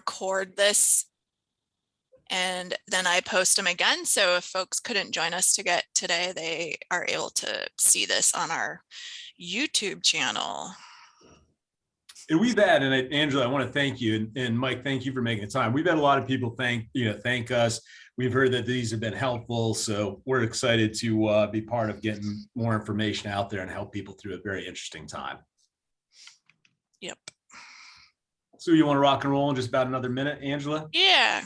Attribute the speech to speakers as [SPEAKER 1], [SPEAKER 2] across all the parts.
[SPEAKER 1] record this and then I post them again. So if folks couldn't join us today, they are able to see this on our YouTube channel.
[SPEAKER 2] And we've had, and Angela, I want to thank you, and Mike, thank you for making the time. We've had a lot of people thank us. We've heard that these have been helpful, so we're excited to be part of getting more information out there and help people through a very interesting time.
[SPEAKER 1] Yep.
[SPEAKER 2] So you want to rock and roll in just about another minute, Angela?
[SPEAKER 1] Yeah.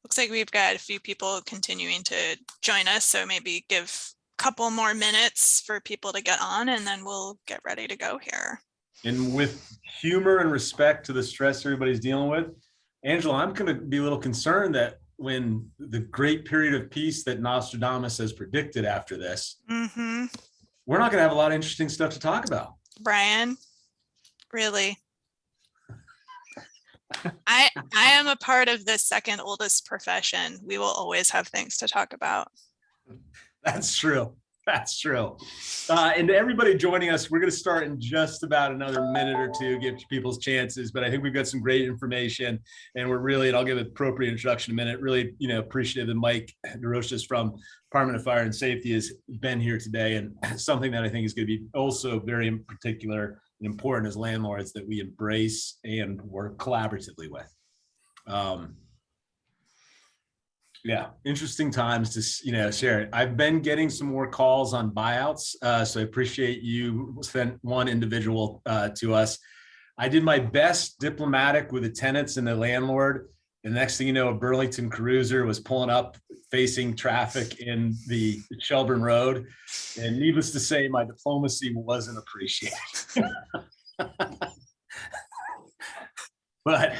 [SPEAKER 1] Looks like we've got a few people continuing to join us, so maybe give a couple more minutes for people to get on, and then we'll get ready to go here.
[SPEAKER 2] And with humor and respect to the stress everybody's dealing with, Angela, I'm going to be a little concerned that when the great period of peace that Nostradamus has predicted after this, we're not going to have a lot of interesting stuff to talk about.
[SPEAKER 1] Brian, really? I am a part of the second oldest profession. We will always have things to talk about.
[SPEAKER 2] That's true. That's true. And to everybody joining us, we're going to start in just about another minute or two, give people's chances. But I think we've got some great information, and we're really, and I'll give an appropriate introduction in a minute, really, appreciative that Mike Durocious from Department of Fire and Safety has been here today. And something that I think is going to be also very in particular and important as landlords that we embrace and work collaboratively with. Yeah, interesting times to share it. I've been getting some more calls on buyouts, so I appreciate you sent one individual to us. I did my best diplomatic with the tenants and the landlord. The next thing you know, a Burlington Cruiser was pulling up facing traffic in the Shelburne Road, and needless to say, my diplomacy wasn't appreciated. But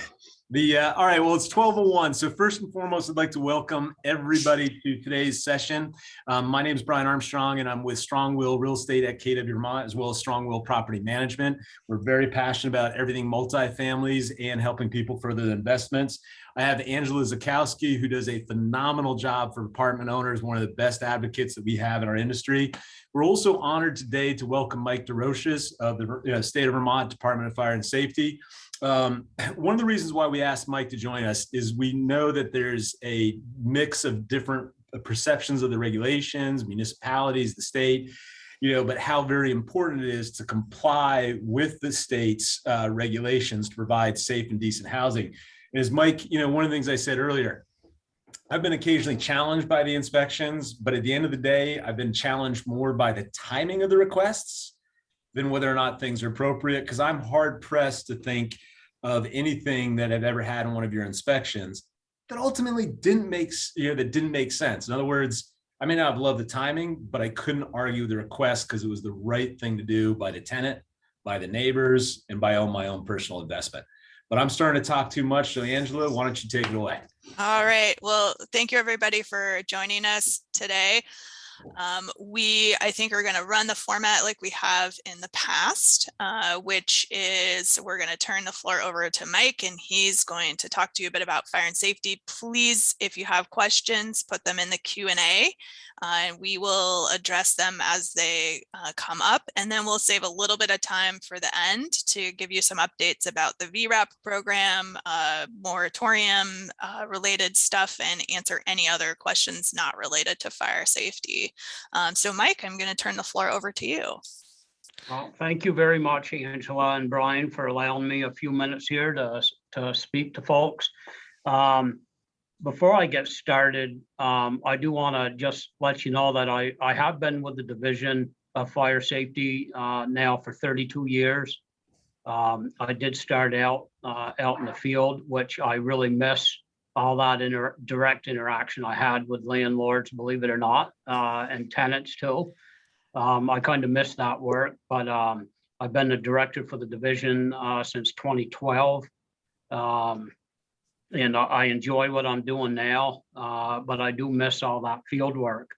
[SPEAKER 2] all right, well, it's 12:01. So first and foremost, I'd like to welcome everybody to today's session. My name is Brian Armstrong, and I'm with Strong Will Real Estate at KW Vermont, as well as Strong Will Property Management. We're very passionate about everything multifamilies and helping people further their investments. I have Angela Zakowski, who does a phenomenal job for apartment owners, one of the best advocates that we have in our industry. We're also honored today to welcome Mike Durocious of the State of Vermont Department of Fire and Safety. One of the reasons why we asked Mike to join us is we know that there's a mix of different perceptions of the regulations, municipalities, the state, but how very important it is to comply with the state's regulations to provide safe and decent housing. And as Mike, one of the things I said earlier, I've been occasionally challenged by the inspections, but at the end of the day, I've been challenged more by the timing of the requests than whether or not things are appropriate, because I'm hard pressed to think of anything that I've ever had in one of your inspections that ultimately didn't make sense. In other words, I may not have loved the timing, but I couldn't argue the request because it was the right thing to do by the tenant, by the neighbors, and by my own personal investment. But I'm starting to talk too much, so Angela, why don't you take it away?
[SPEAKER 1] All right. Well, thank you everybody for joining us today. I think are going to run the format like we have in the past, which is we're going to turn the floor over to Mike, and he's going to talk to you a bit about fire and safety. Please, if you have questions, put them in the Q&A, and we will address them as they come up. And then we'll save a little bit of time for the end to give you some updates about the VRAP program, moratorium related stuff, and answer any other questions not related to fire safety. So Mike, I'm going to turn the floor over to you.
[SPEAKER 3] Well, thank you very much, Angela and Brian, for allowing me a few minutes here to speak to folks. Before I get started, I do want to just let you know that I have been with the Division of Fire Safety now for 32 years. I did start out in the field, which I really miss all that direct interaction I had with landlords, believe it or not, and tenants too. I kind of miss that work, but I've been the director for the division since 2012. And I enjoy what I'm doing now, but I do miss all that field work.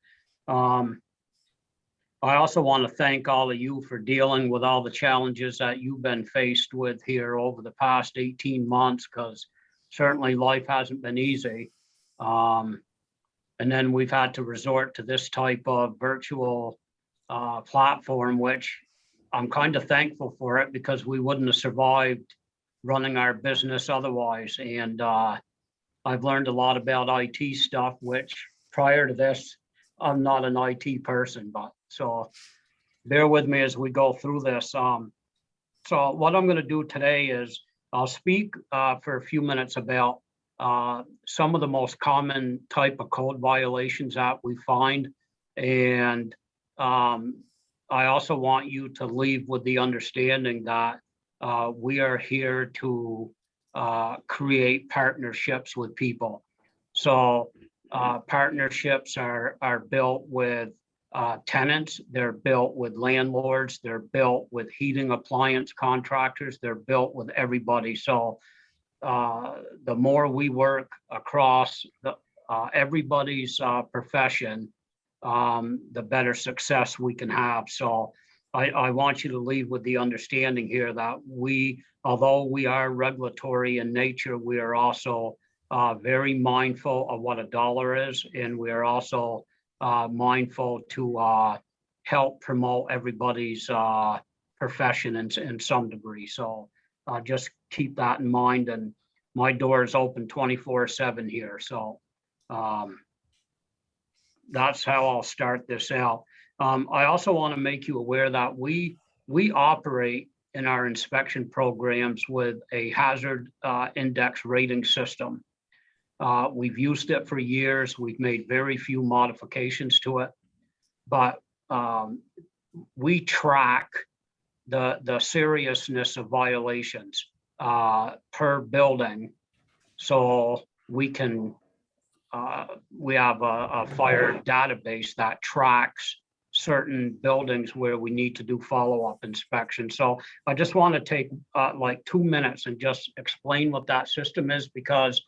[SPEAKER 3] I also want to thank all of you for dealing with all the challenges that you've been faced with here over the past 18 months, because certainly life hasn't been easy. And then we've had to resort to this type of virtual platform, which I'm kind of thankful for it, because we wouldn't have survived running our business otherwise. And I've learned a lot about IT stuff, which prior to this, I'm not an IT person, but so bear with me as we go through this. So what I'm going to do today is I'll speak for a few minutes about some of the most common type of code violations that we find. And I also want you to leave with the understanding that we are here to create partnerships with people. So partnerships are built with tenants, they're built with landlords, they're built with heating appliance contractors, they're built with everybody. So the more we work across everybody's profession, the better success we can have. So I want you to leave with the understanding here that although we are regulatory in nature, we are also very mindful of what a dollar is, and we are also mindful to help promote everybody's profession in some degree. So just keep that in mind. And my door is open 24/7 here. So that's how I'll start this out. I also want to make you aware that we operate in our inspection programs with a hazard index rating system. We've used it for years. We've made very few modifications to it, but we track the seriousness of violations per building. So we can, we have a fire database that tracks certain buildings where we need to do follow-up inspection. So I just want to take like 2 minutes and just explain what that system is, because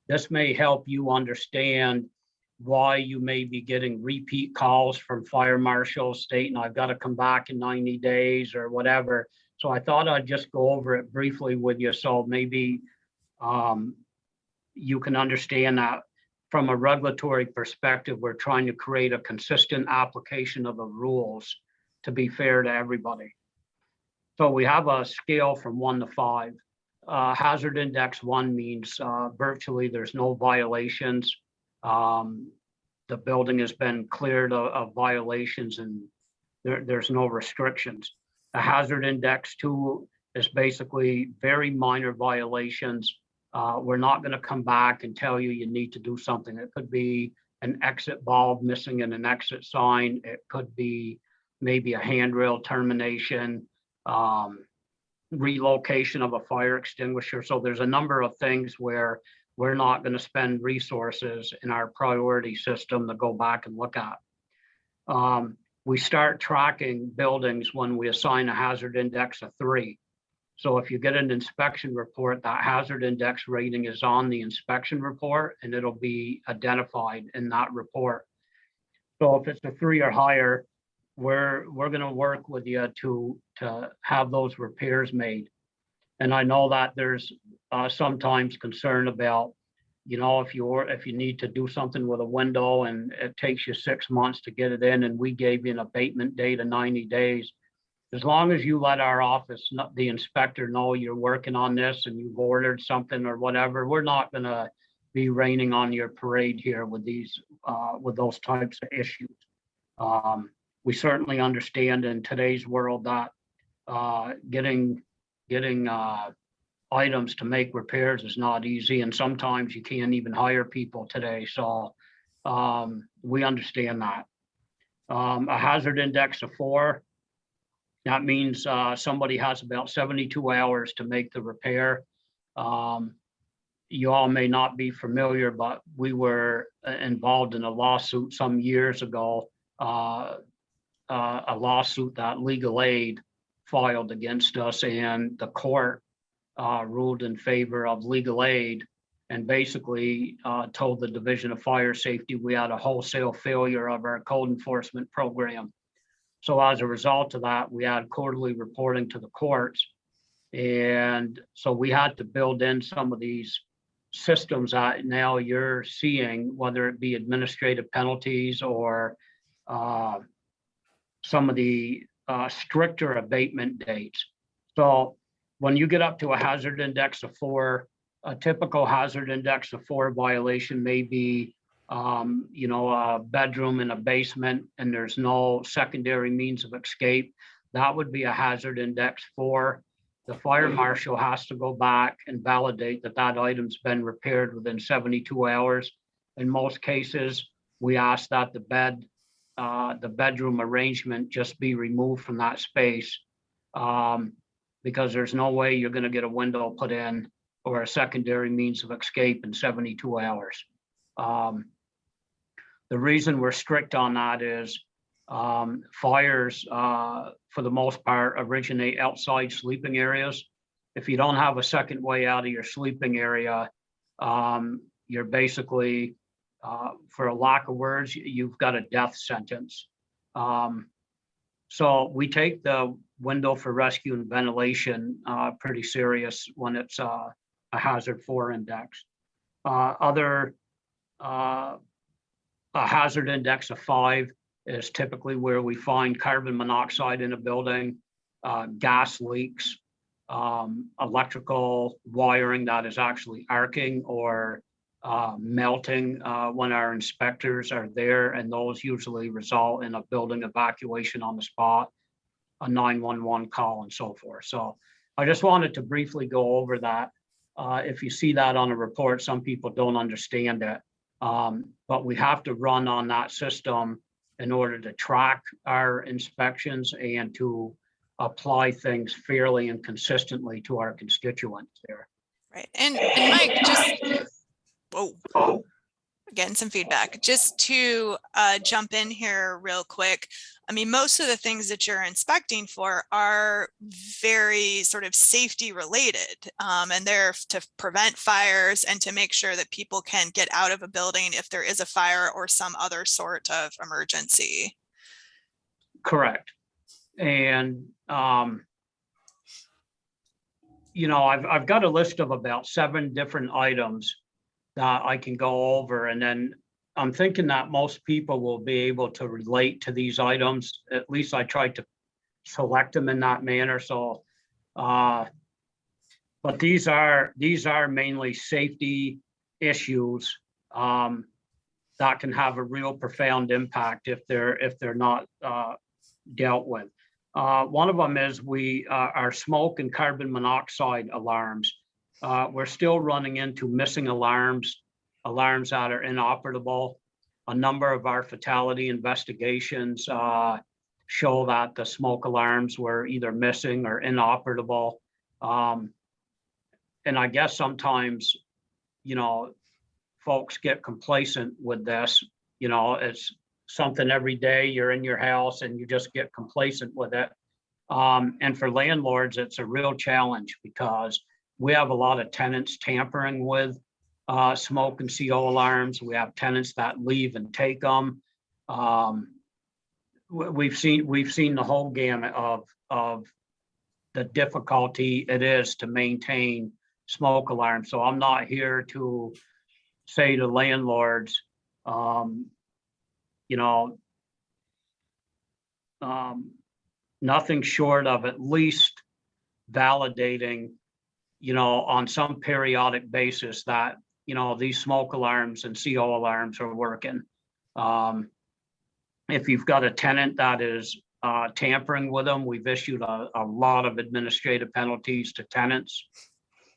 [SPEAKER 3] this may help you understand why you may be getting repeat calls from fire marshals stating, I've got to come back in 90 days or whatever. So I thought I'd just go over it briefly with you. So maybe you can understand that from a regulatory perspective, we're trying to create a consistent application of the rules to be fair to everybody. So we have a scale from 1 to 5. Hazard index 1 means virtually there's no violations. The building has been cleared of violations and there's no restrictions. A hazard index 2 is basically very minor violations. We're not going to come back and tell you you need to do something. It could be an exit bulb missing in an exit sign. It could be maybe a handrail termination, relocation of a fire extinguisher. So there's a number of things where we're not going to spend resources in our priority system to go back and look at. We start tracking buildings when we assign a hazard index of 3. So if you get an inspection report, that hazard index rating is on the inspection report and it'll be identified in that report. So if it's a 3 or higher, we're going to work with you to have those repairs made. And I know that there's sometimes concern about, you know, if you need to do something with a window and it takes you 6 months to get it in, and we gave you an abatement date of 90 days. As long as you let our office, the inspector, know you're working on this and you've ordered something or whatever, we're not going to be raining on your parade here with with those types of issues. We certainly understand in today's world that getting items to make repairs is not easy, and sometimes you can't even hire people today. So we understand that. A hazard index of 4. That means somebody has about 72 hours to make the repair. You all may not be familiar, but we were involved in a lawsuit some years ago, a lawsuit that Legal Aid filed against us, and the court ruled in favor of Legal Aid and basically told the Division of Fire Safety we had a wholesale failure of our code enforcement program. So as a result of that, we had quarterly reporting to the courts. And so we had to build in some of these systems that now you're seeing, whether it be administrative penalties or some of the stricter abatement dates. So when you get up to a hazard index of 4, a typical hazard index of 4 violation may be, a bedroom in a basement and there's no secondary means of escape. That would be a hazard index 4. The fire marshal has to go back and validate that that item's been repaired within 72 hours. In most cases, we ask that the bedroom arrangement just be removed from that space, because there's no way you're going to get a window put in or a secondary means of escape in 72 hours. The reason we're strict on that is fires, for the most part, originate outside sleeping areas. If you don't have a second way out of your sleeping area, you're basically, for a lack of words, you've got a death sentence. So we take the window for rescue and ventilation pretty serious when it's a hazard 4 index. A hazard index of 5 is typically where we find carbon monoxide in a building, gas leaks, electrical wiring that is actually arcing or melting when our inspectors are there, and those usually result in a building evacuation on the spot, a 911 call, and so forth. So I just wanted to briefly go over that. If you see that on a report, some people don't understand it, but we have to run on that system in order to track our inspections and to apply things fairly and consistently to our constituents there.
[SPEAKER 1] Right. And Mike, just, whoa, getting some feedback. Just to jump in here real quick. I mean, most of the things that you're inspecting for are very sort of safety related, and they're to prevent fires and to make sure that people can get out of a building if there is a fire or some other sort of emergency.
[SPEAKER 3] Correct. And, I've got a list of about 7 different items that I can go over, and then I'm thinking that most people will be able to relate to these items. At least I tried to select them in that manner. So, but these are mainly safety issues that can have a real profound impact if they're not dealt with. One of them is our smoke and carbon monoxide alarms. We're still running into missing alarms that are inoperable. A number of our fatality investigations show that the smoke alarms were either missing or inoperable. And I guess sometimes, folks get complacent with this. It's something every day you're in your house and you just get complacent with it. And for landlords, it's a real challenge because we have a lot of tenants tampering with smoke and CO alarms. We have tenants that leave and take them. We've seen the whole gamut of the difficulty it is to maintain smoke alarms. So I'm not here to say to landlords, nothing short of at least validating, on some periodic basis that, these smoke alarms and CO alarms are working. If you've got a tenant that is tampering with them, we've issued a lot of administrative penalties to tenants.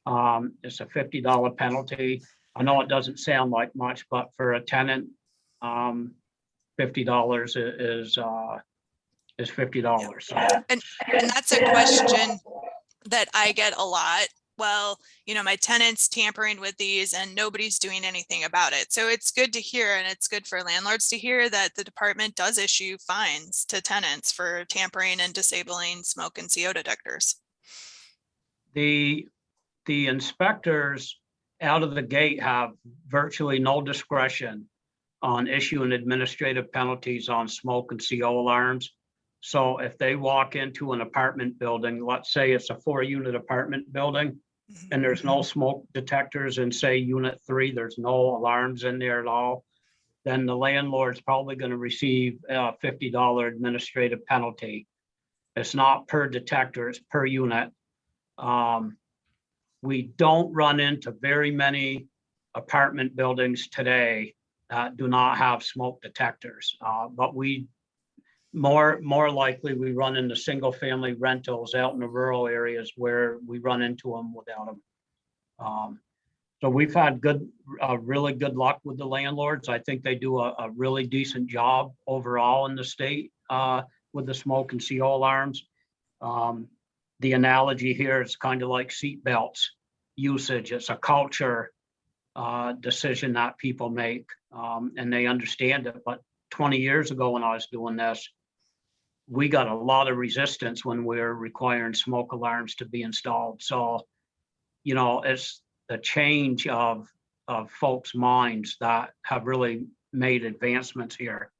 [SPEAKER 3] It's a $50 penalty. I know it doesn't sound like much, but for a tenant, $50 is $50.
[SPEAKER 1] And that's a question that I get a lot. Well, my tenant's tampering with these and nobody's doing anything about it. So it's good to hear, and it's good for landlords to hear that the department does issue fines to tenants for tampering and disabling smoke and CO detectors.
[SPEAKER 3] The inspectors out of the gate have virtually no discretion on issuing administrative penalties on smoke and CO alarms. So if they walk into an apartment building, let's say it's a 4-unit apartment building, and there's no smoke detectors in, say, unit 3, there's no alarms in there at all, then the landlord's probably going to receive a $50 administrative penalty. It's not per detector, it's per unit. We don't run into very many apartment buildings today that do not have smoke detectors, but we more likely we run into single family rentals out in the rural areas where we run into them without them. So we've had really good luck with the landlords. I think they do a really decent job overall in the state with the smoke and CO alarms. The analogy here is kind of like seat belts usage. It's a culture decision that people make, and they understand it. But 20 years ago when I was doing this, we got a lot of resistance when we were requiring smoke alarms to be installed. So, you know, it's the change of folks' minds that have really made advancements here.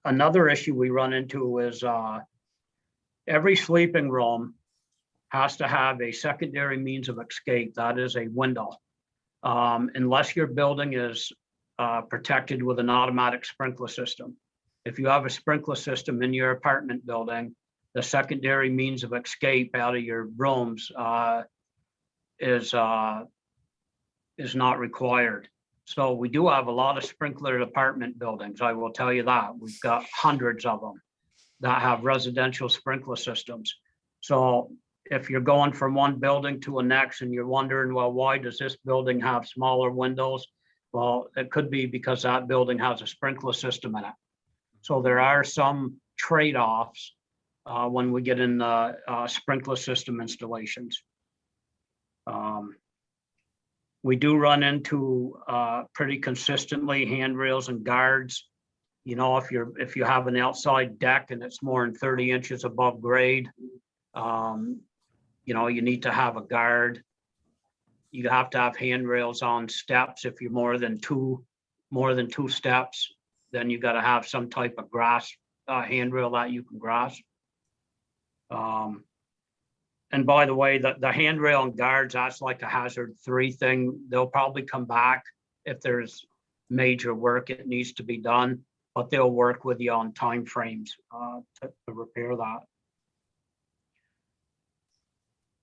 [SPEAKER 3] Another issue we run into is every sleeping room has to have a secondary means of escape. That is a window. Unless your building is protected with an automatic sprinkler system. If you have a sprinkler system in your apartment building, the secondary means of escape out of your rooms is not required. So we do have a lot of sprinklered apartment buildings. I will tell you that. We've got hundreds of them that have residential sprinkler systems. So if you're going from one building to the next and you're wondering, well, why does this building have smaller windows? Well, it could be because that building has a sprinkler system in it. So there are some trade-offs when we get in the sprinkler system installations. We do run into pretty consistently handrails and guards. You know, if you have an outside deck and it's more than 30 inches above grade, you know, you need to have a guard. You have to have handrails on steps. If you're more than two steps, then you got to have some type of grass handrail that you can grass. And by the way, the handrail and guards, that's like a hazard 3 thing. They'll probably come back if there's major work it needs to be done, but they'll work with you on time frames to repair that.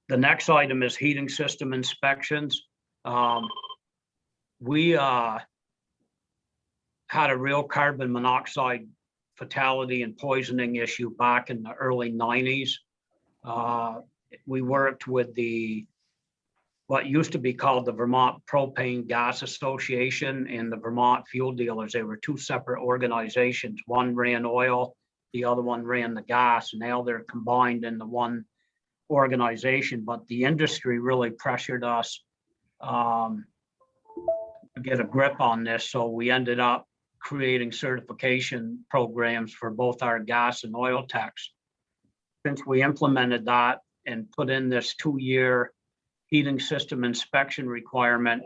[SPEAKER 3] The next item is heating system inspections. We had a real carbon monoxide fatality and poisoning issue back in the early 90s. We worked with what used to be called the Vermont Propane Gas Association and the Vermont Fuel Dealers. They were 2 separate organizations. One ran oil, the other one ran the gas. Now they're combined in the one organization, but the industry really pressured us to get a grip on this. So we ended up creating certification programs for both our gas and oil techs. Since we implemented that and put in this 2-year heating system inspection requirement,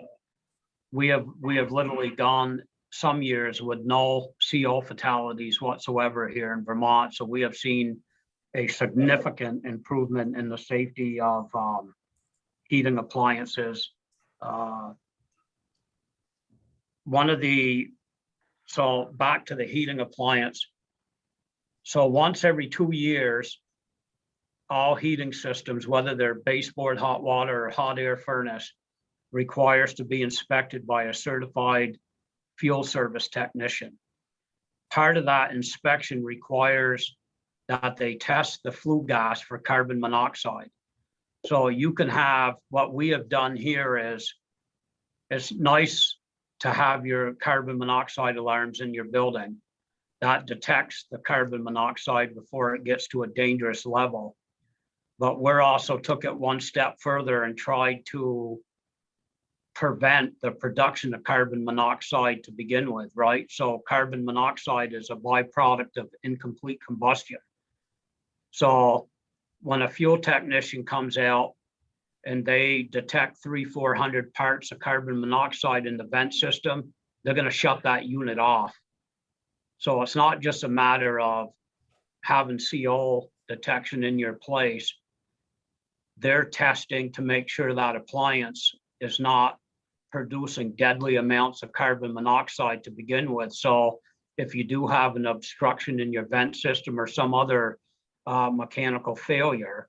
[SPEAKER 3] we have literally gone some years with no CO fatalities whatsoever here in Vermont. So we have seen a significant improvement in the safety of heating appliances. So back to the heating appliance. So once every 2 years, all heating systems, whether they're baseboard hot water or hot air furnace, requires to be inspected by a certified fuel service technician. Part of that inspection requires that they test the flue gas for carbon monoxide. So you can have, what we have done here is, it's nice to have your carbon monoxide alarms in your building that detects the carbon monoxide before it gets to a dangerous level. But we're also took it one step further and tried to prevent the production of carbon monoxide to begin with, right? So carbon monoxide is a byproduct of incomplete combustion. So when a fuel technician comes out and they detect 300-400 parts of carbon monoxide in the vent system, they're going to shut that unit off. So it's not just a matter of having CO detection in your place. They're testing to make sure that appliance is not producing deadly amounts of carbon monoxide to begin with. So if you do have an obstruction in your vent system or some other mechanical failure,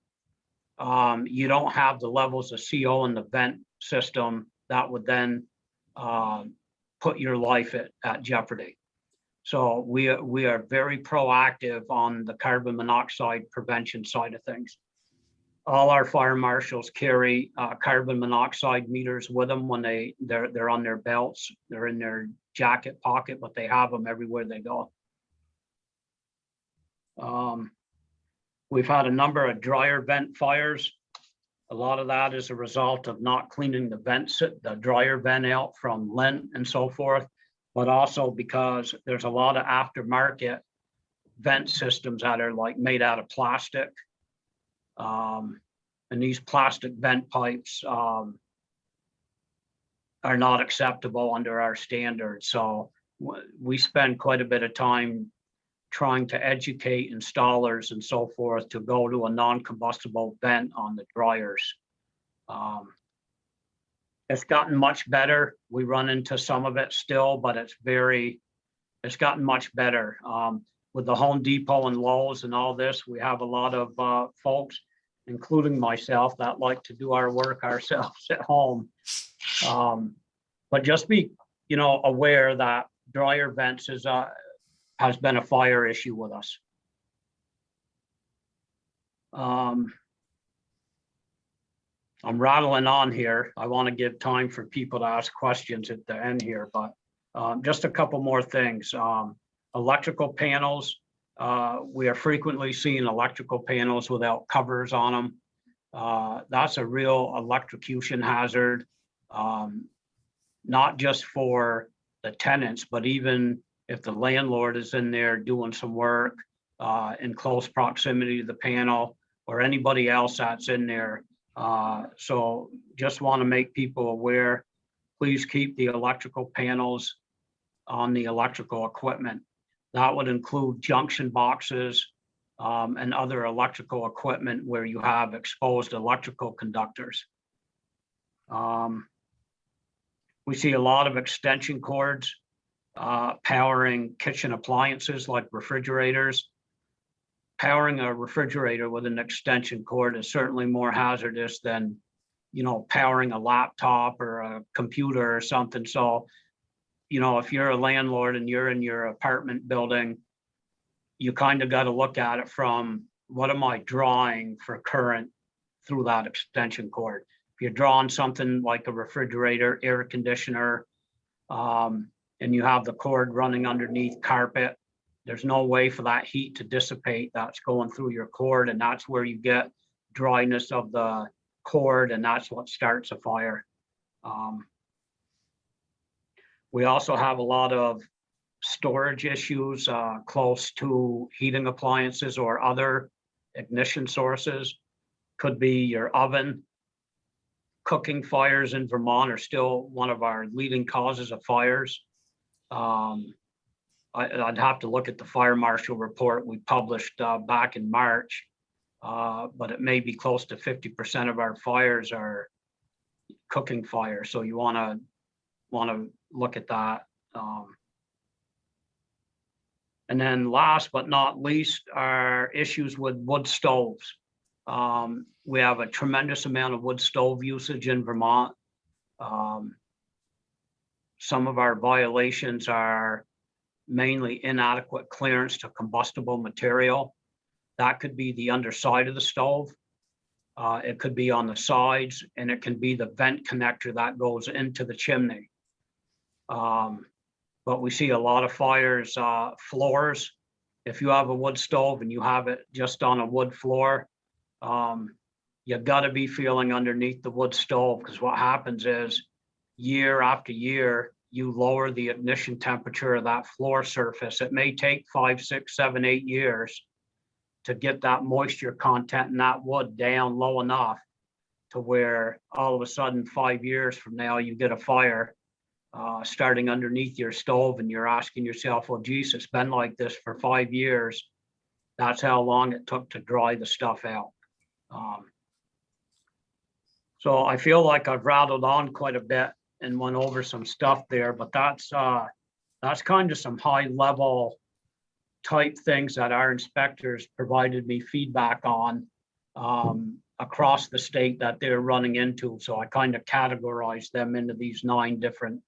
[SPEAKER 3] you don't have the levels of CO in the vent system that would then put your life at jeopardy. So we are very proactive on the carbon monoxide prevention side of things. All our fire marshals carry carbon monoxide meters with them when they're on their belts. They're in their jacket pocket, but they have them everywhere they go. We've had a number of dryer vent fires. A lot of that is a result of not cleaning the dryer vent out from lint and so forth, but also because there's a lot of aftermarket vent systems that are like made out of plastic. And these plastic vent pipes are not acceptable under our standards. So we spend quite a bit of time trying to educate installers and so forth to go to a non-combustible vent on the dryers. It's gotten much better. We run into some of it still, but it's gotten much better. With the Home Depot and Lowe's and all this, we have a lot of folks, including myself, that like to do our work ourselves at home. But just be, aware that dryer vents has been a fire issue with us. I'm rattling on here. I want to give time for people to ask questions at the end here, but just a couple more things. Electrical panels. We are frequently seeing electrical panels without covers on them. That's a real electrocution hazard, not just for the tenants, but even if the landlord is in there doing some work in close proximity to the panel, or anybody else that's in there. So just want to make people aware, please keep the electrical panels on the electrical equipment. That would include junction boxes and other electrical equipment where you have exposed electrical conductors. We see a lot of extension cords powering kitchen appliances like refrigerators. Powering a refrigerator with an extension cord is certainly more hazardous than, powering a laptop or a computer or something. So, if you're a landlord and you're in your apartment building, you kind of got to look at it from, what am I drawing for current through that extension cord? If you're drawing something like a refrigerator, air conditioner, and you have the cord running underneath carpet, there's no way for that heat to dissipate. That's going through your cord, and that's where you get dryness of the cord, and that's what starts a fire. We also have a lot of storage issues close to heating appliances or other ignition sources. Could be your oven. Cooking fires in Vermont are still one of our leading causes of fires. I'd have to look at the fire marshal report we published back in March, but it may be close to 50% of our fires are cooking fires. So you want to look at that. And then last but not least are issues with wood stoves. We have a tremendous amount of wood stove usage in Vermont. Some of our violations are mainly inadequate clearance to combustible material. That could be the underside of the stove. It could be on the sides, and it can be the vent connector that goes into the chimney. But we see a lot of fires, floors. If you have a wood stove and you have it just on a wood floor, you got to be feeling underneath the wood stove, because what happens is year after year, you lower the ignition temperature of that floor surface. It may take 5, 6, 7, 8 years to get that moisture content in that wood down low enough to where all of a sudden 5 years from now, you get a fire starting underneath your stove, and you're asking yourself, well, geez, it's been like this for 5 years. That's how long it took to dry the stuff out. So I feel like I've rattled on quite a bit and went over some stuff there, but that's kind of some high level type things that our inspectors provided me feedback on. across the state that they're running into. So I kind of categorize them into these 9 different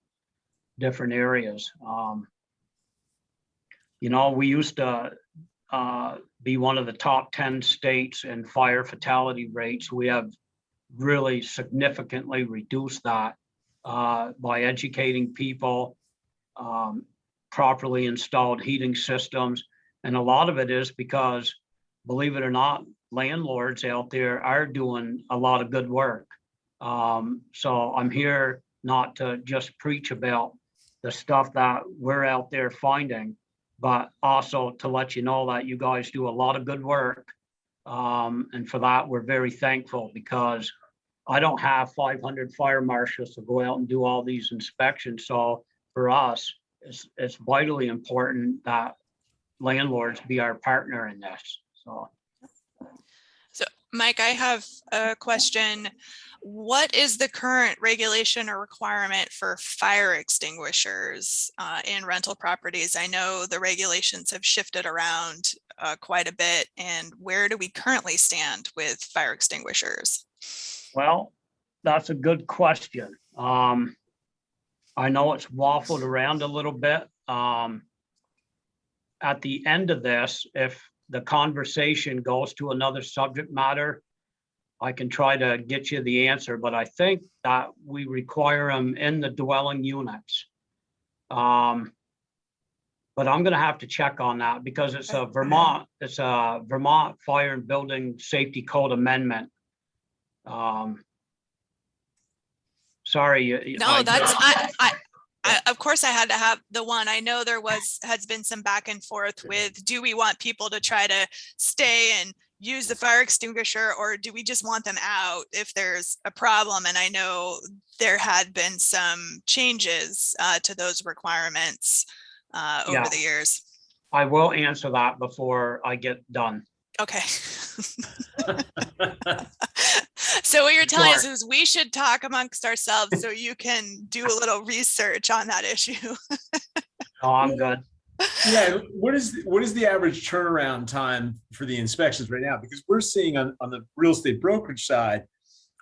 [SPEAKER 3] areas. You know, we used to be one of the top 10 states in fire fatality rates. We have really significantly reduced that by educating people, properly installed heating systems. And a lot of it is because, believe it or not, landlords out there are doing a lot of good work. So I'm here not to just preach about the stuff that we're out there finding, but also to let you know that you guys do a lot of good work. And for that, we're very thankful, because I don't have 500 fire marshals to go out and do all these inspections. So for us, it's vitally important that landlords be our partner in this. So
[SPEAKER 1] Mike, I have a question. What is the current regulation or requirement for fire extinguishers in rental properties? I know the regulations have shifted around quite a bit. And where do we currently stand with fire extinguishers?
[SPEAKER 3] Well, that's a good question. I know it's waffled around a little bit. At the end of this, if the conversation goes to another subject matter, I can try to get you the answer, but I think that we require them in the dwelling units. But I'm going to have to check on that, because it's a Vermont Fire and Building Safety Code amendment. Sorry.
[SPEAKER 1] No, of course I had to have the one. I know there has been some back and forth with, do we want people to try to stay and use the fire extinguisher, or do we just want them out if there's a problem? And I know there had been some changes to those requirements over the years.
[SPEAKER 3] I will answer that before I get done.
[SPEAKER 1] Okay. So what you're telling us is we should talk amongst ourselves so you can do a little research on that issue.
[SPEAKER 3] Oh, I'm good.
[SPEAKER 2] Yeah, what is the average turnaround time for the inspections right now? Because we're seeing on the real estate brokerage side,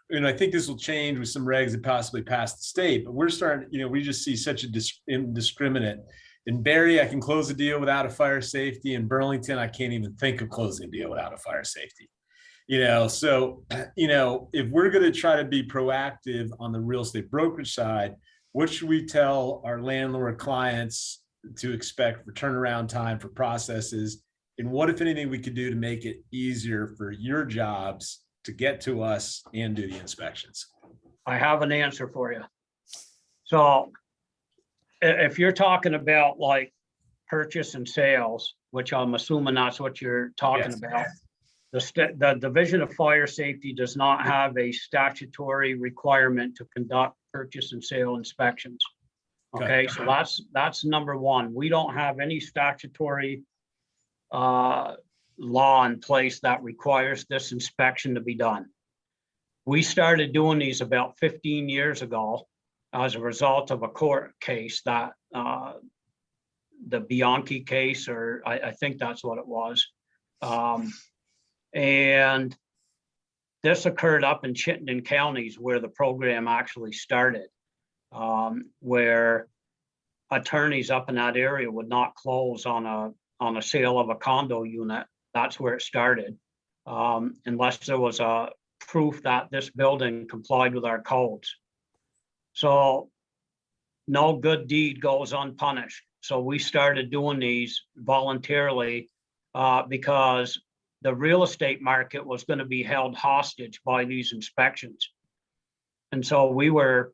[SPEAKER 2] and I think this will change with some regs that possibly pass the state, but we're starting, we just see such a indiscriminate. In Barrie, I can close a deal without a fire safety. In Burlington, I can't even think of closing a deal without a fire safety. So, if we're going to try to be proactive on the real estate brokerage side, what should we tell our landlord clients to expect for turnaround time for processes? And what, if anything, we could do to make it easier for your jobs to get to us and do the inspections?
[SPEAKER 3] I have an answer for you. So if you're talking about like purchase and sales, which I'm assuming that's what you're talking about, the Division of Fire Safety does not have a statutory requirement to conduct purchase and sale inspections. Okay, so that's number one. We don't have any statutory law in place that requires this inspection to be done. We started doing these about 15 years ago as a result of a court case, that the Bianchi case, or I think that's what it was. And this occurred up in Chittenden counties, where the program actually started, where attorneys up in that area would not close on a sale of a condo unit. That's where it started, unless there was a proof that this building complied with our codes. So no good deed goes unpunished. So we started doing these voluntarily because the real estate market was going to be held hostage by these inspections. And so we were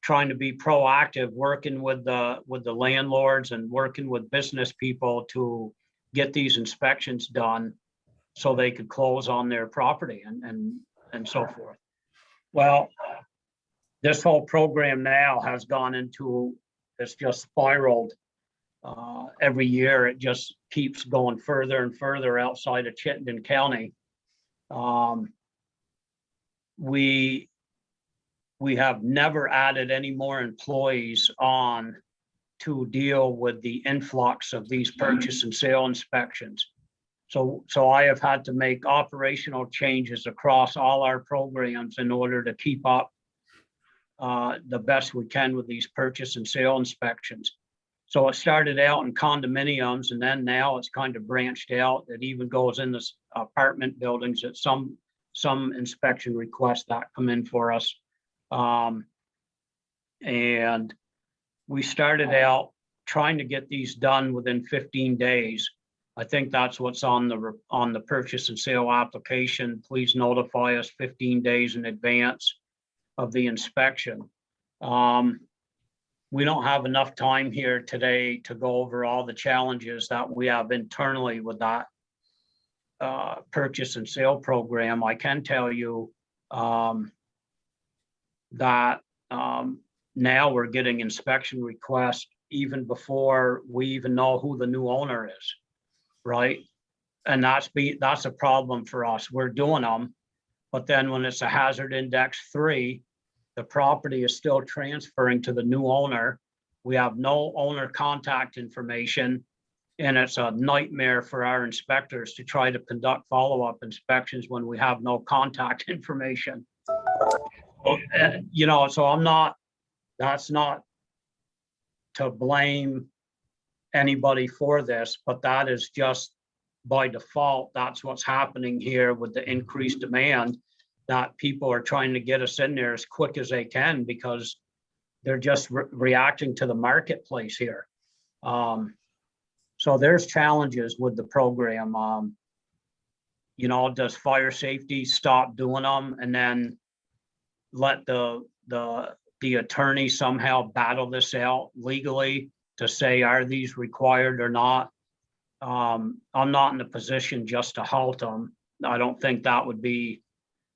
[SPEAKER 3] trying to be proactive, working with the landlords and working with business people to get these inspections done so they could close on their property and so forth. Well, this whole program now has gone into, it's just spiraled. Every year, it just keeps going further and further outside of Chittenden County. We have never added any more employees on to deal with the influx of these purchase and sale inspections. So I have had to make operational changes across all our programs in order to keep up the best we can with these purchase and sale inspections. So it started out in condominiums, and then now it's kind of branched out. It even goes in the apartment buildings at some inspection requests that come in for us. And we started out trying to get these done within 15 days. I think that's what's on the purchase and sale application. Please notify us 15 days in advance of the inspection. We don't have enough time here today to go over all the challenges that we have internally with that purchase and sale program. I can tell you that now we're getting inspection requests even before we even know who the new owner is, right? And that's a problem for us. We're doing them, but then when it's a hazard index 3, the property is still transferring to the new owner. We have no owner contact information, and it's a nightmare for our inspectors to try to conduct follow-up inspections when we have no contact information. So that's not to blame anybody for this, but that is just by default, that's what's happening here with the increased demand, that people are trying to get us in there as quick as they can because they're just reacting to the marketplace here. So there's challenges with the program. Does fire safety stop doing them and then let the attorney somehow battle this out legally to say, are these required or not? I'm not in a position just to halt them. I don't think that would be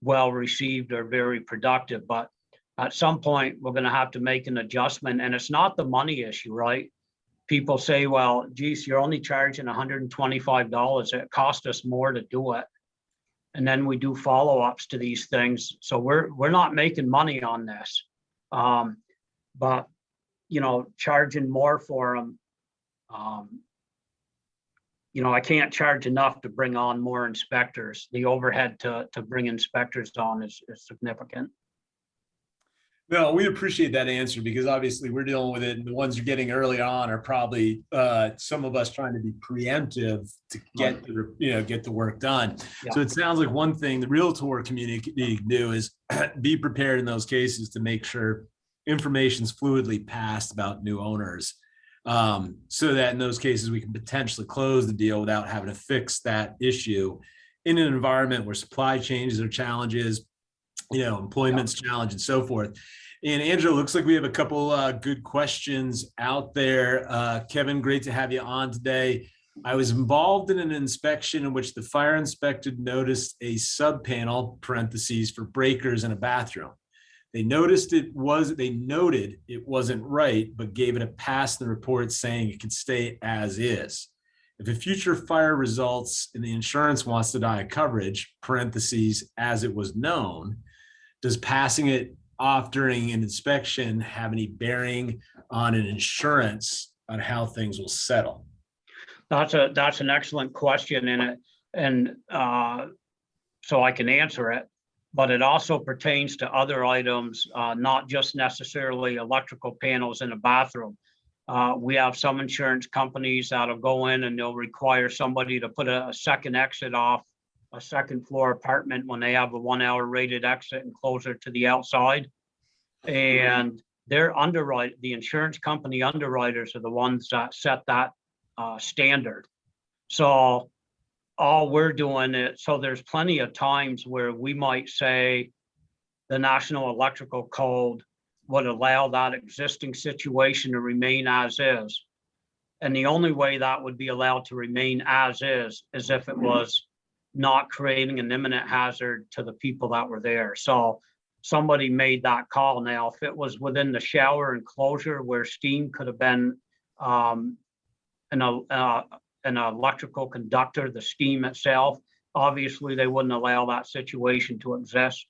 [SPEAKER 3] well received or very productive, but at some point we're going to have to make an adjustment, and it's not the money issue, right? People say, well, geez, you're only charging $125. It cost us more to do it. And then we do follow-ups to these things. So we're not making money on this. But charging more for them, I can't charge enough to bring on more inspectors. The overhead to bring inspectors on is significant.
[SPEAKER 2] No, we appreciate that answer because obviously we're dealing with it, and the ones you're getting early on are probably some of us trying to be preemptive to get the work done. Yeah. So it sounds like one thing the Realtor community can do is be prepared in those cases to make sure information's fluidly passed about new owners, so that in those cases we can potentially close the deal without having to fix that issue in an environment where supply changes are challenges, employment's challenge and so forth. And Angela, looks like we have a couple good questions out there. Kevin, great to have you on today. I was involved in an inspection in which the fire inspector noticed a sub panel (parentheses) for breakers in a bathroom. They noted it wasn't right, but gave it a pass in the report saying it could stay as is. If a future fire results and the insurance wants to deny coverage (parentheses) as it was known, does passing it off during an inspection have any bearing on an insurance on how things will settle?
[SPEAKER 3] That's an excellent question, and so I can answer it, but it also pertains to other items, not just necessarily electrical panels in a bathroom. We have some insurance companies that'll go in and they'll require somebody to put a second exit off a second floor apartment when they have a 1 hour rated exit and closer to the outside. And their the insurance company underwriters are the ones that set that standard. So all we're doing is, so there's plenty of times where we might say the National Electrical Code would allow that existing situation to remain as is. And the only way that would be allowed to remain as is if it was not creating an imminent hazard to the people that were there. So somebody made that call. Now, if it was within the shower enclosure where steam could have been an electrical conductor, the steam itself, obviously they wouldn't allow that situation to exist.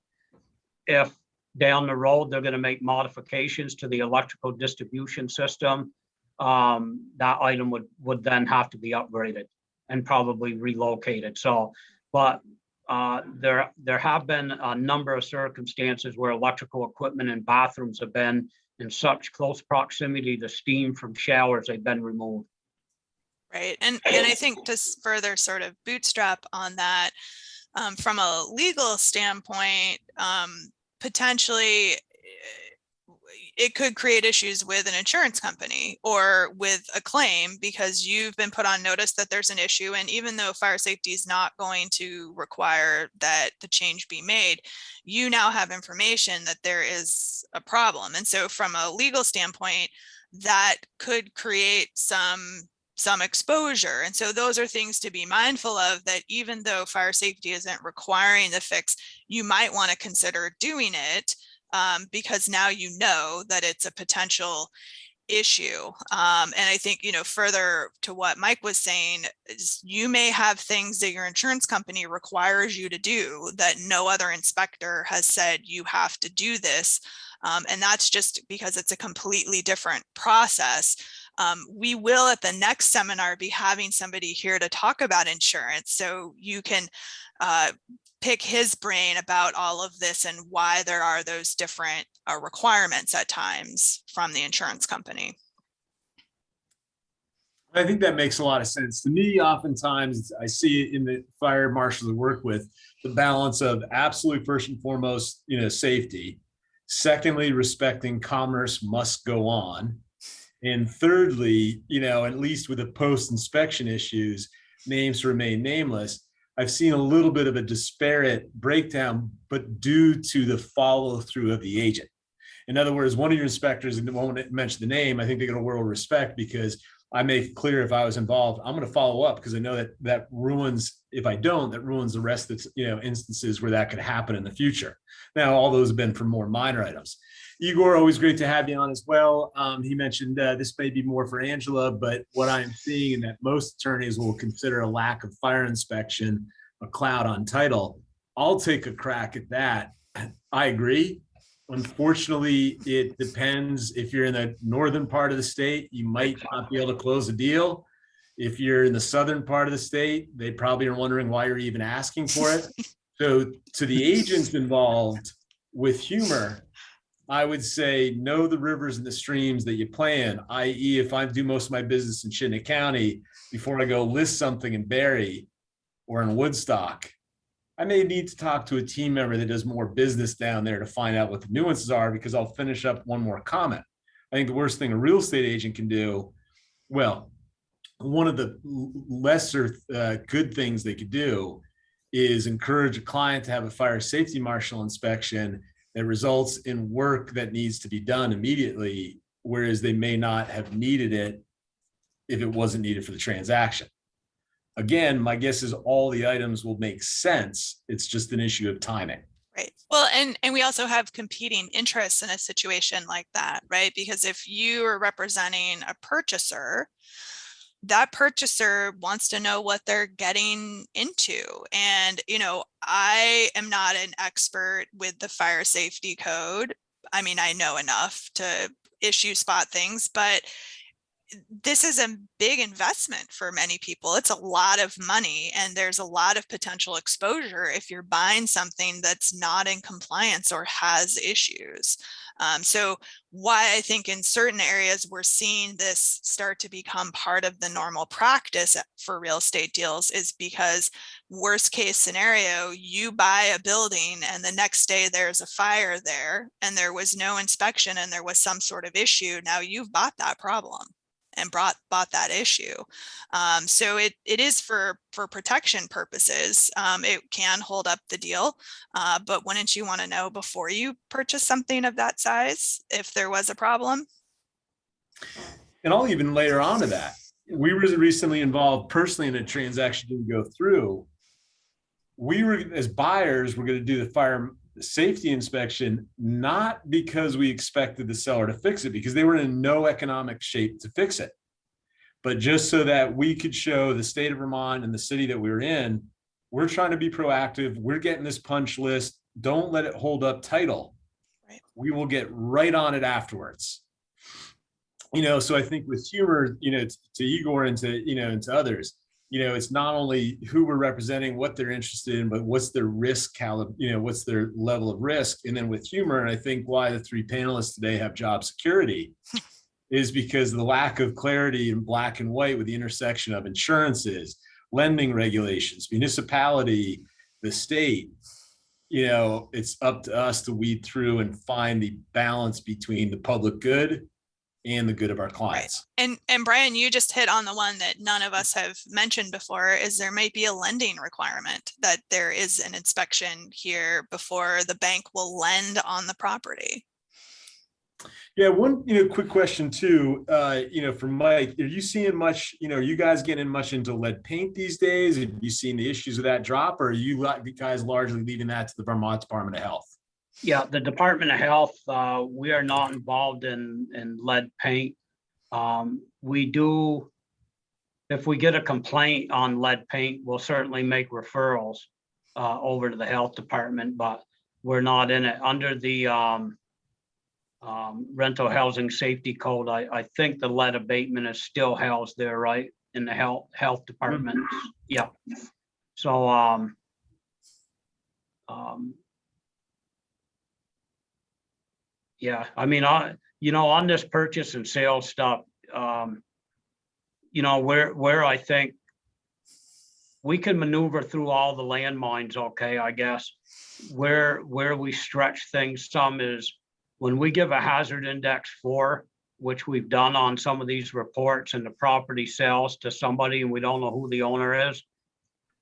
[SPEAKER 3] If down the road they're going to make modifications to the electrical distribution system, that item would then have to be upgraded. and probably relocated. So, but there have been a number of circumstances where electrical equipment and bathrooms have been in such close proximity to steam from showers, they've been removed.
[SPEAKER 1] Right. And I think to further sort of bootstrap on that, from a legal standpoint, potentially it could create issues with an insurance company or with a claim because you've been put on notice that there's an issue. And even though fire safety is not going to require that the change be made, you now have information that there is a problem. And so from a legal standpoint, that could create some exposure. And so those are things to be mindful of, that even though fire safety isn't requiring the fix, you might want to consider doing it because now you know that it's a potential issue. And I think, further to what Mike was saying, is you may have things that your insurance company requires you to do that no other inspector has said you have to do this. And that's just because it's a completely different process. We will at the next seminar be having somebody here to talk about insurance, so you can pick his brain about all of this and why there are those different requirements at times from the insurance company.
[SPEAKER 2] I think that makes a lot of sense to me. Oftentimes I see it in the fire marshals I work with, the balance of absolutely first and foremost, safety. Secondly, respecting commerce must go on. And thirdly, at least with the post-inspection issues, names remain nameless. I've seen a little bit of a disparate breakdown, but due to the follow through of the agent. In other words, one of your inspectors, and won't mention the name, I think they get a world of respect because I make it clear if I was involved, I'm going to follow up because I know that ruins, if I don't, that ruins the rest of instances where that could happen in the future. Now, all those have been for more minor items. Igor, always great to have you on as well. He mentioned this may be more for Angela, but what I'm seeing in that most attorneys will consider a lack of fire inspection a cloud on title. I'll take a crack at that. I agree. Unfortunately, it depends. If you're in the northern part of the state, you might not be able to close a deal. If you're in the southern part of the state, they probably are wondering why you're even asking for it. So to the agents involved, with humor, I would say know the rivers and the streams that you play in, i.e. if I do most of my business in Chittenden County, before I go list something in Barry or in Woodstock, I may need to talk to a team member that does more business down there to find out what the nuances are, because I'll finish up one more comment. I think the worst thing a real estate agent can do, well, one of the lesser good things they could do is encourage a client to have a fire safety marshal inspection that results in work that needs to be done immediately, whereas they may not have needed it if it wasn't needed for the transaction. Again, my guess is all the items will make sense. It's just an issue of timing.
[SPEAKER 1] Right. Well, and we also have competing interests in a situation like that, right? Because if you are representing a purchaser, that purchaser wants to know what they're getting into. And, I am not an expert with the fire safety code. I mean, I know enough to issue spot things, but this is a big investment for many people. It's a lot of money, and there's a lot of potential exposure if you're buying something that's not in compliance or has issues. So why I think in certain areas we're seeing this start to become part of the normal practice for real estate deals is because worst case scenario, you buy a building and the next day there's a fire there and there was no inspection and there was some sort of issue. Now you've bought that problem and bought that issue. So it is for protection purposes. It can hold up the deal, but wouldn't you want to know before you purchase something of that size if there was a problem?
[SPEAKER 2] And I'll even layer onto that. We were recently involved personally in a transaction that didn't go through. We were, as buyers, we're going to do the fire safety inspection, not because we expected the seller to fix it, because they were in no economic shape to fix it, but just so that we could show the state of Vermont and the city that we were in, we're trying to be proactive. We're getting this punch list. Don't let it hold up title.
[SPEAKER 1] Right.
[SPEAKER 2] We will get right on it afterwards. So I think with humor, to Igor and to, and to others, it's not only who we're representing, what they're interested in, but what's their risk caliber, what's their level of risk. And then with humor, and I think why the three panelists today have job security is because the lack of clarity in black and white with the intersection of insurances, lending regulations, municipality, the state, it's up to us to weed through and find the balance between the public good and the good of our clients.
[SPEAKER 1] Right. And Brian, you just hit on the one that none of us have mentioned before, is there might be a lending requirement, that there is an inspection here before the bank will lend on the property.
[SPEAKER 2] Yeah, one quick question too, for Mike, are you seeing much, are you guys getting much into lead paint these days? Have you seen the issues with that drop, or are you guys largely leaving that to the Vermont Department of Health?
[SPEAKER 3] Yeah, the Department of Health, we are not involved in lead paint. We do, if we get a complaint on lead paint, we'll certainly make referrals over to the health department, but we're not in it. Under the rental housing safety code, I think the lead abatement is still housed there, right? In the health department. Mm-hmm. Yeah. So, yeah, I mean, on this purchase and sale stuff, where I think we can maneuver through all the landmines, okay, I guess. Where we stretch things some is when we give a hazard index 4, which we've done on some of these reports, and the property sells to somebody and we don't know who the owner is,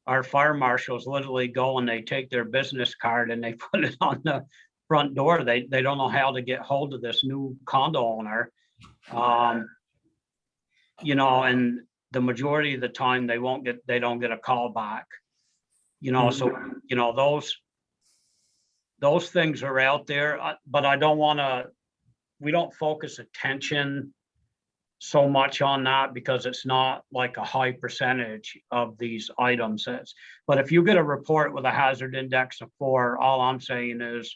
[SPEAKER 3] our fire marshals literally go and they take their business card and they put it on the front door. They don't know how to get hold of this new condo owner. And the majority of the time they don't get a call back. So those things are out there, but I don't want to, we don't focus attention so much on that because it's not like a high percentage of these items. But if you get a report with a hazard index of 4, all I'm saying is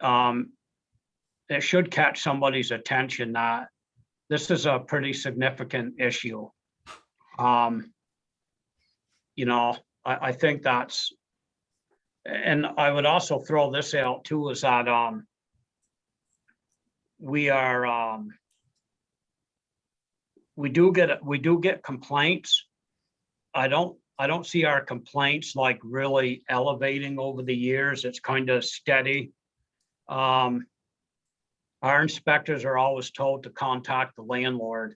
[SPEAKER 3] it should catch somebody's attention that this is a pretty significant issue. I think that's, and I would also throw this out too, is that we do get complaints. I don't see our complaints like really elevating over the years. It's kind of steady. Our inspectors are always told to contact the landlord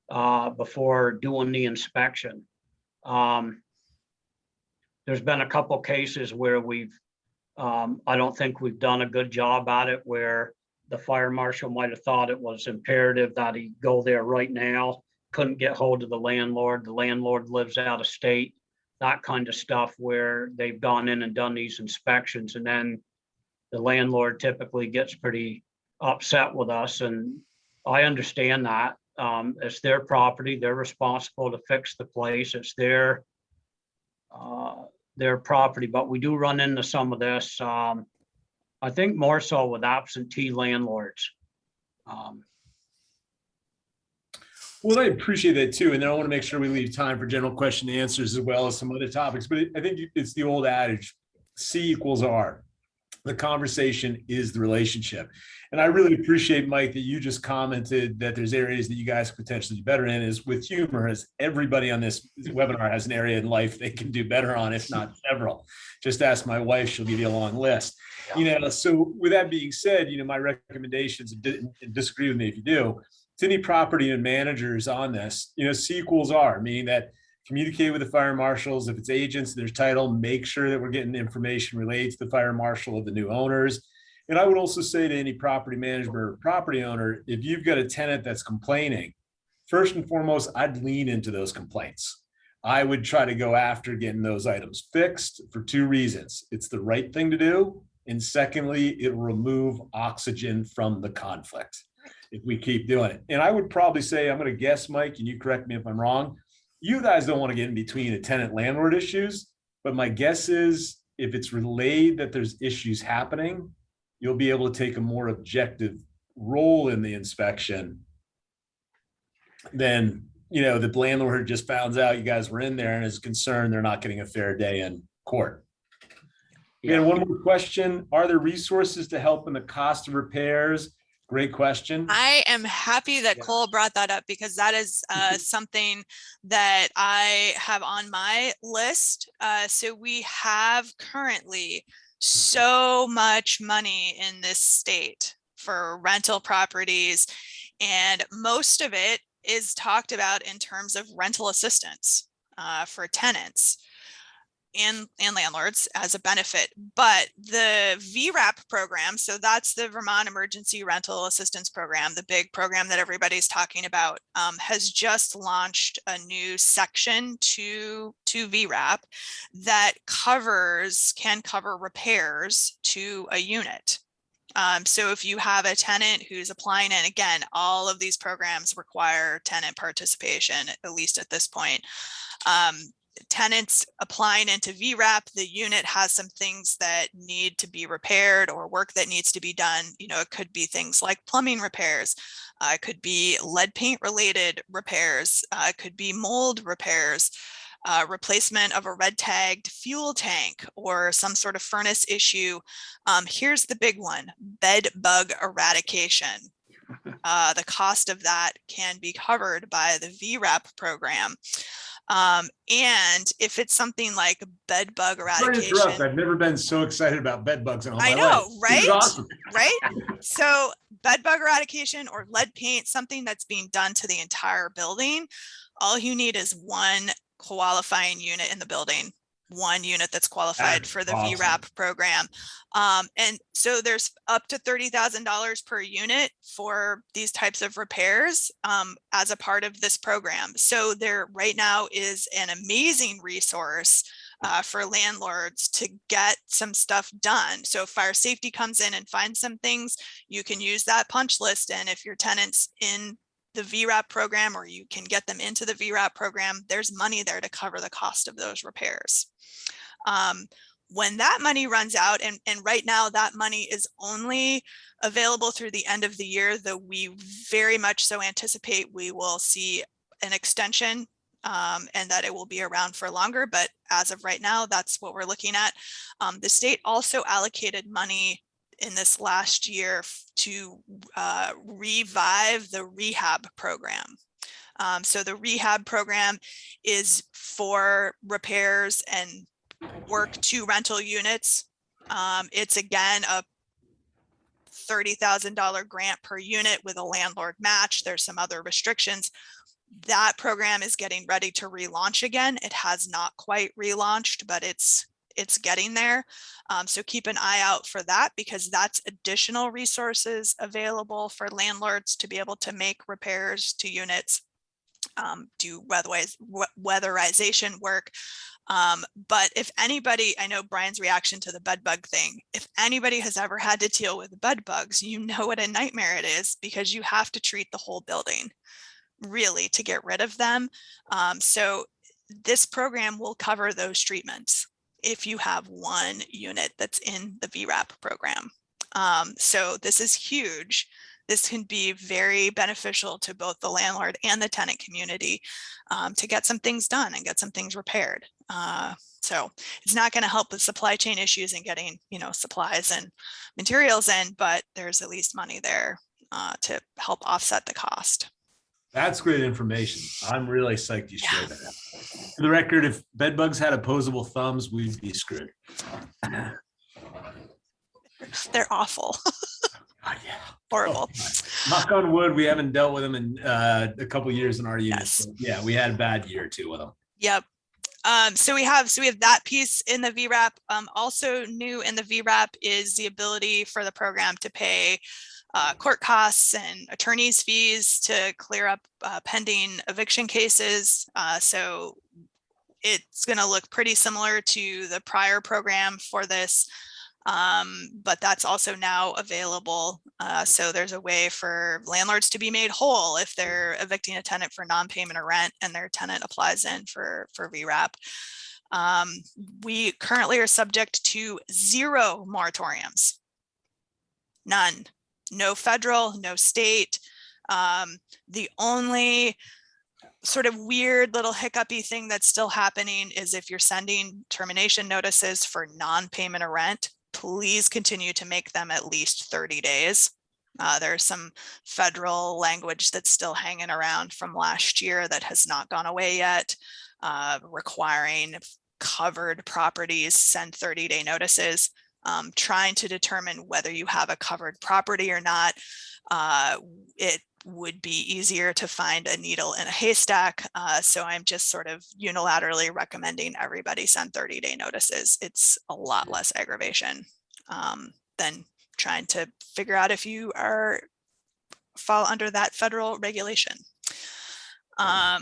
[SPEAKER 3] before doing the inspection. There's been a couple cases where I don't think we've done a good job at it, where the fire marshal might have thought it was imperative that he go there right now, couldn't get hold of the landlord lives out of state, that kind of stuff, where they've gone in and done these inspections, and then the landlord typically gets pretty upset with us. And I understand that. It's their property, they're responsible to fix the place, it's their property, but we do run into some of this. I think more so with absentee landlords.
[SPEAKER 2] Well, I appreciate that too. And then I want to make sure we leave time for general question and answers as well as some other topics. But I think it's the old adage, C equals R. The conversation is the relationship. And I really appreciate, Mike, that you just commented that there's areas that you guys could potentially do better in. Is with humor, as everybody on this webinar has an area in life they can do better on, if not several. Just ask my wife, she'll give you a long list. So with that being said, my recommendations, and disagree with me if you do, to any property and managers on this, C equals R, meaning that communicate with the fire marshals. If it's agents, there's title, make sure that we're getting information related to the fire marshal of the new owners. And I would also say to any property manager or property owner, if you've got a tenant that's complaining, first and foremost, I'd lean into those complaints. I would try to go after getting those items fixed for 2 reasons. It's the right thing to do. And secondly, it'll remove oxygen from the conflict if we keep doing it. And I would probably say, I'm going to guess, Mike, and you correct me if I'm wrong, you guys don't want to get in between the tenant landlord issues, but my guess is if it's relayed that there's issues happening, you'll be able to take a more objective role in the inspection than the landlord just found out you guys were in there and is concerned they're not getting a fair day in court. And one more question. Are there resources to help in the cost of repairs? Great question.
[SPEAKER 1] I am happy that Cole brought that up because that is something that I have on my list. So we have currently so much money in this state for rental properties, and most of it is talked about in terms of rental assistance for tenants and landlords as a benefit. But the VRAP program, so that's the Vermont Emergency Rental Assistance Program, the big program that everybody's talking about, has just launched a new section to VRAP that can cover repairs to a unit. So if you have a tenant who's applying, and again, all of these programs require tenant participation, at least at this point. Tenants applying into VRAP, the unit has some things that need to be repaired or work that needs to be done. It could be things like plumbing repairs. It could be lead paint related repairs. It could be mold repairs. Replacement of a red tagged fuel tank or some sort of furnace issue. Here's the big one: bed bug eradication. The cost of that can be covered by the VRAP program. And if it's something like bed bug eradication,
[SPEAKER 2] I've never been so excited about bed bugs in all my life.
[SPEAKER 1] I know, right?
[SPEAKER 2] Awesome.
[SPEAKER 1] Right? So bed bug eradication or lead paint, something that's being done to the entire building. All you need is one qualifying unit in the building, one unit that's qualified for the VRAP program. And so there's up to $30,000 per unit for these types of repairs as a part of this program. So there right now is an amazing resource for landlords to get some stuff done. So if fire safety comes in and finds some things, you can use that punch list. And if your tenant's in the VRAP program, or you can get them into the VRAP program, there's money there to cover the cost of those repairs. When that money runs out, and right now that money is only available through the end of the year, though we very much so anticipate we will see an extension and that it will be around for longer. But as of right now, that's what we're looking at. The state also allocated money in this last year to revive the rehab program. So the rehab program is for repairs and work to rental units. It's again a $30,000 grant per unit with a landlord match. There's some other restrictions. That program is getting ready to relaunch again. It has not quite relaunched, but it's getting there. So keep an eye out for that, because that's additional resources available for landlords to be able to make repairs to units, do weatherization work. But if anybody, I know Brian's reaction to the bed bug thing, if anybody has ever had to deal with bed bugs, you know what a nightmare it is, because you have to treat the whole building really to get rid of them. So this program will cover those treatments if you have one unit that's in the VRAP program. So this is huge. This can be very beneficial to both the landlord and the tenant community to get some things done and get some things repaired. So it's not going to help with supply chain issues and getting, supplies and materials in, but there's at least money there to help offset the cost.
[SPEAKER 2] That's great information. I'm really psyched you shared that. For the record, if bed bugs had opposable thumbs, we'd be screwed.
[SPEAKER 1] They're awful.
[SPEAKER 2] Oh, yeah.
[SPEAKER 1] Horrible.
[SPEAKER 2] Oh, knock on wood, we haven't dealt with them in a couple years in our unit.
[SPEAKER 1] Yes.
[SPEAKER 2] So, yeah, we had a bad year or two with them.
[SPEAKER 1] Yep. So we have that piece in the VRAP. Also new in the VRAP is the ability for the program to pay court costs and attorney's fees to clear up pending eviction cases. So it's going to look pretty similar to the prior program for this, but that's also now available. So there's a way for landlords to be made whole if they're evicting a tenant for non-payment of rent and their tenant applies in for VRAP. We currently are subject to 0 moratoriums. None. No federal, no state. The only sort of weird little hiccupy thing that's still happening is if you're sending termination notices for non-payment of rent, please continue to make them at least 30 days. There's some federal language that's still hanging around from last year that has not gone away yet, requiring covered properties send 30-day notices. Trying to determine whether you have a covered property or not. It would be easier to find a needle in a haystack. So I'm just sort of unilaterally recommending everybody send 30-day notices. It's a lot less aggravation than trying to figure out if you fall under that federal regulation. I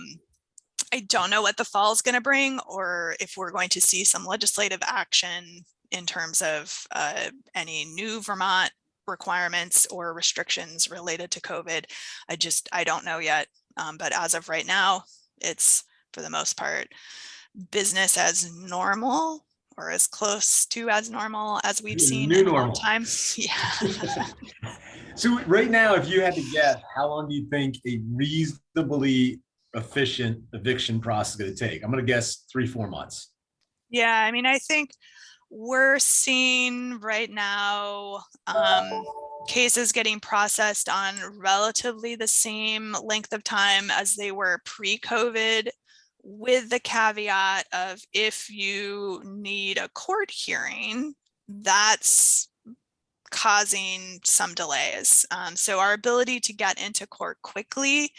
[SPEAKER 1] don't know what the fall is going to bring, or if we're going to see some legislative action in terms of any new Vermont requirements or restrictions related to COVID. I don't know yet. But as of right now, it's for the most part business as normal, or as close to as normal as we've seen in a long time. Yeah.
[SPEAKER 2] So right now, if you had to guess, how long do you think a reasonably efficient eviction process is going to take? I'm going to guess 3-4 months.
[SPEAKER 1] Yeah, I mean, I think we're seeing right now cases getting processed on relatively the same length of time as they were pre-COVID, with the caveat of if you need a court hearing, that's causing some delays. So our ability to get into court quickly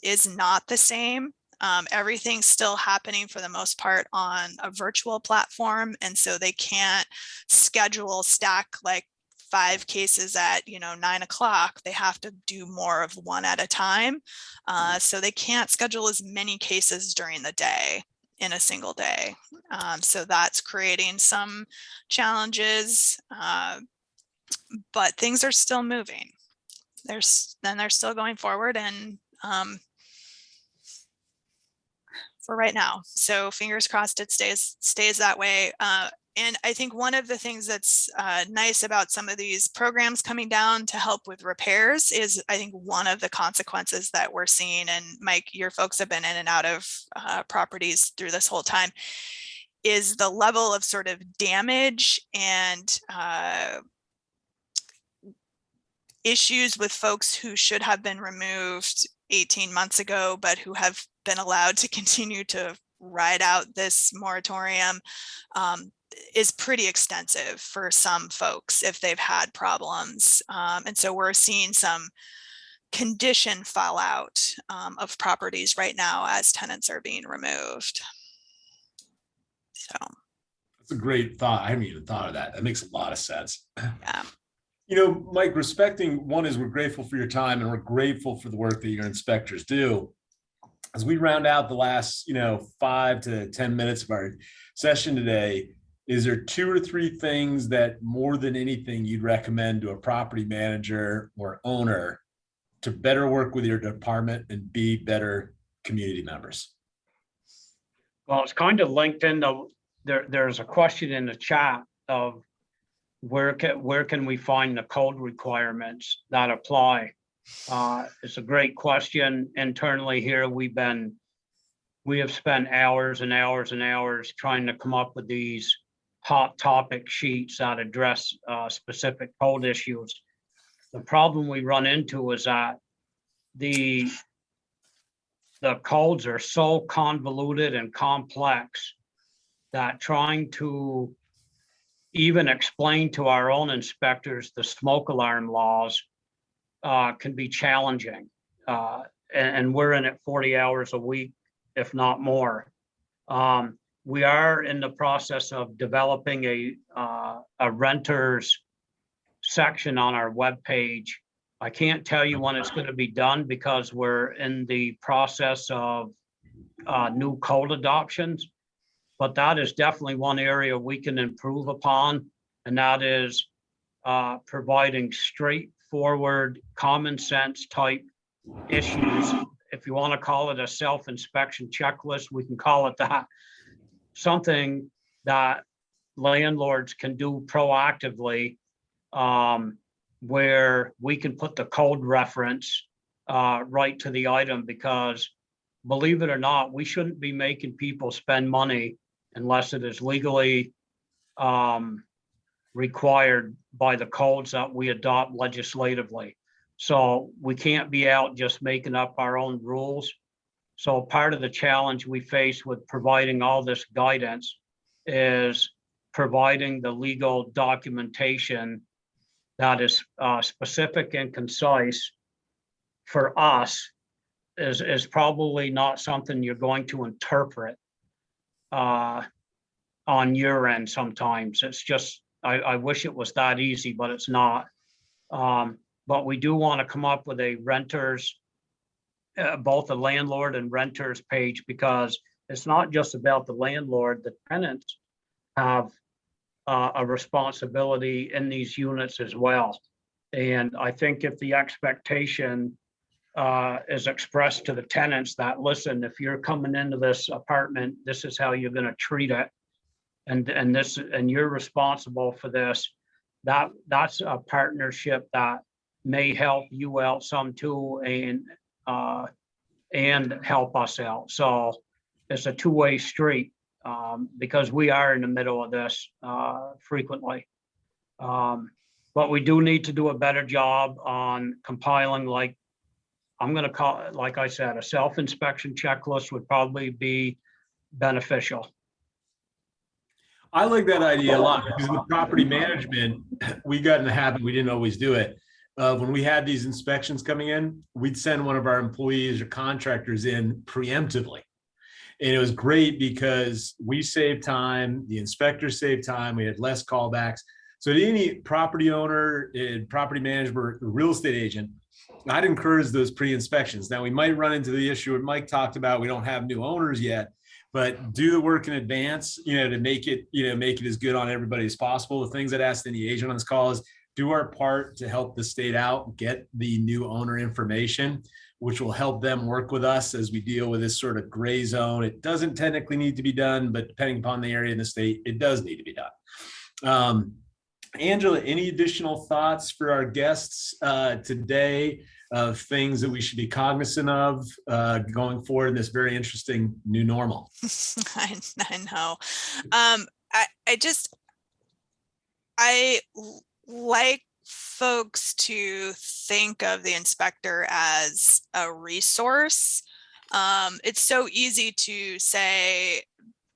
[SPEAKER 1] is not the same. Everything's still happening for the most part on a virtual platform. And so they can't stack like 5 cases at 9 o'clock. They have to do more of one at a time. So they can't schedule as many cases during the day in a single day. So that's creating some challenges, but things are still moving. They're still going forward, and for right now. So fingers crossed it stays that way. And I think one of the things that's nice about some of these programs coming down to help with repairs is, I think one of the consequences that we're seeing, and Mike, your folks have been in and out of properties through this whole time, is the level of sort of damage and issues with folks who should have been removed 18 months ago, but who have been allowed to continue to ride out this moratorium, is pretty extensive for some folks if they've had problems. And so we're seeing some condition fallout of properties right now as tenants are being removed. So
[SPEAKER 2] that's a great thought. I haven't even thought of that. That makes a lot of sense.
[SPEAKER 1] Yeah.
[SPEAKER 2] Mike, respecting one is we're grateful for your time, and we're grateful for the work that your inspectors do. As we round out the last, 5 to 10 minutes of our session today, is there 2 or 3 things that more than anything you'd recommend to a property manager or owner to better work with your department and be better community members?
[SPEAKER 3] Well, it's kind of linked into, there's a question in the chat of where can we find the code requirements that apply? It's a great question. Internally here, we have spent hours and hours and hours trying to come up with these hot topic sheets that address specific code issues. The problem we run into is that the codes are so convoluted and complex that trying to even explain to our own inspectors the smoke alarm laws can be challenging. And we're in it 40 hours a week, if not more. We are in the process of developing a renters section on our webpage. I can't tell you when it's going to be done because we're in the process of new code adoptions, but that is definitely one area we can improve upon, and that is providing straightforward, common sense type issues. If you want to call it a self-inspection checklist, we can call it that. Something that landlords can do proactively, where we can put the code reference right to the item, because believe it or not, we shouldn't be making people spend money unless it is legally required by the codes that we adopt legislatively. So we can't be out just making up our own rules. So part of the challenge we face with providing all this guidance is providing the legal documentation that is specific and concise for us is probably not something you're going to interpret on your end sometimes. It's just, I wish it was that easy, but it's not. But we do want to come up with a renters, both a landlord and renters page, because it's not just about the landlord. The tenants have a responsibility in these units as well. And I think if the expectation is expressed to the tenants that, listen, if you're coming into this apartment, this is how you're going to treat it, and you're responsible for this, that's a partnership that may help you out some too, and help us out. So it's a two-way street, because we are in the middle of this frequently. But we do need to do a better job on compiling, like, I'm going to call it, like I said, a self-inspection checklist would probably be beneficial.
[SPEAKER 2] I like that idea a lot, because with property management, we got in the habit, we didn't always do it. When we had these inspections coming in, we'd send one of our employees or contractors in preemptively. And it was great because we saved time, the inspectors saved time, we had less callbacks. So to any property owner, property manager, real estate agent, I'd encourage those pre-inspections. Now, we might run into the issue what Mike talked about, we don't have new owners yet, but do the work in advance, to make it as good on everybody as possible. The things I'd ask any agent on this call is do our part to help the state out, get the new owner information, which will help them work with us as we deal with this sort of gray zone. It doesn't technically need to be done, but depending upon the area in the state, it does need to be done. Angela, any additional thoughts for our guests today of things that we should be cognizant of going forward in this very interesting new normal?
[SPEAKER 1] I know. I like folks to think of the inspector as a resource. It's so easy to say,